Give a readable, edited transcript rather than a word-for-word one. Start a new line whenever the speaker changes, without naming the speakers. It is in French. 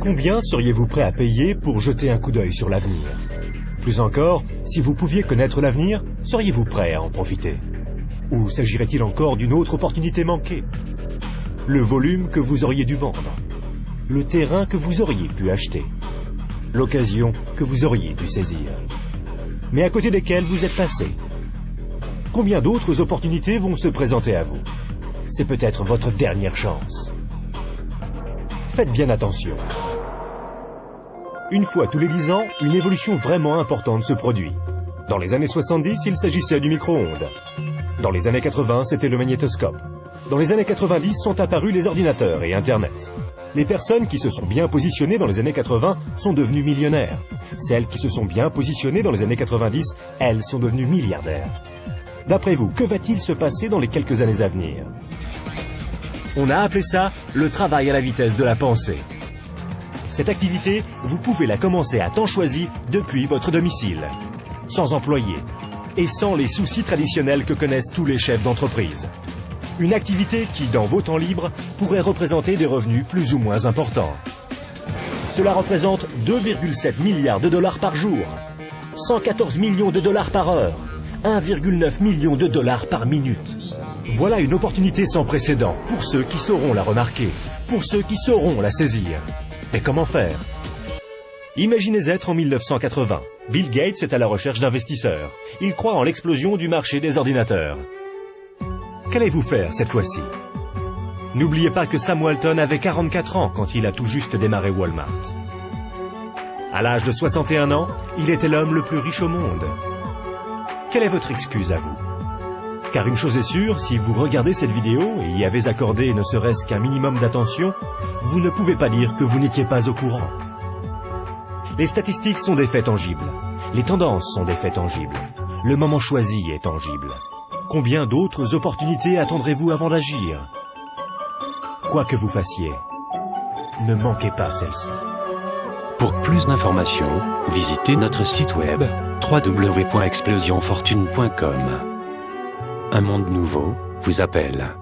Combien seriez-vous prêt à payer pour jeter un coup d'œil sur l'avenir? Plus encore, si vous pouviez connaître l'avenir, seriez-vous prêt à en profiter? Ou s'agirait-il encore d'une autre opportunité manquée? Le volume que vous auriez dû vendre? Le terrain que vous auriez pu acheter? L'occasion que vous auriez pu saisir? Mais à côté desquelles vous êtes passé? Combien d'autres opportunités vont se présenter à vous? C'est peut-être votre dernière chance. Faites bien attention. Une fois tous les 10 ans, une évolution vraiment importante se produit. Dans les années 70, il s'agissait du micro-ondes. Dans les années 80, c'était le magnétoscope. Dans les années 90 sont apparus les ordinateurs et Internet. Les personnes qui se sont bien positionnées dans les années 80 sont devenues millionnaires. Celles qui se sont bien positionnées dans les années 90, elles sont devenues milliardaires. D'après vous, que va-t-il se passer dans les quelques années à venir? On a appelé ça le travail à la vitesse de la pensée. Cette activité, vous pouvez la commencer à temps choisi depuis votre domicile, sans employé et sans les soucis traditionnels que connaissent tous les chefs d'entreprise. Une activité qui, dans vos temps libres, pourrait représenter des revenus plus ou moins importants. Cela représente 2,7 milliards de dollars par jour, 114 millions de dollars par heure, 1,9 million de dollars par minute. Voilà une opportunité sans précédent pour ceux qui sauront la remarquer, pour ceux qui sauront la saisir. Mais comment faire? Imaginez être en 1980. Bill Gates est à la recherche d'investisseurs. Il croit en l'explosion du marché des ordinateurs. Qu'allez-vous faire cette fois-ci? N'oubliez pas que Sam Walton avait 44 ans quand il a tout juste démarré Walmart. À l'âge de 61 ans, il était l'homme le plus riche au monde. Quelle est votre excuse à vous? Car une chose est sûre, si vous regardez cette vidéo et y avez accordé ne serait-ce qu'un minimum d'attention, vous ne pouvez pas dire que vous n'étiez pas au courant. Les statistiques sont des faits tangibles. Les tendances sont des faits tangibles. Le moment choisi est tangible. Combien d'autres opportunités attendrez-vous avant d'agir? Quoi que vous fassiez, ne manquez pas celle-ci.
Pour plus d'informations, visitez notre site web www.explosionfortune.com. Un monde nouveau vous appelle.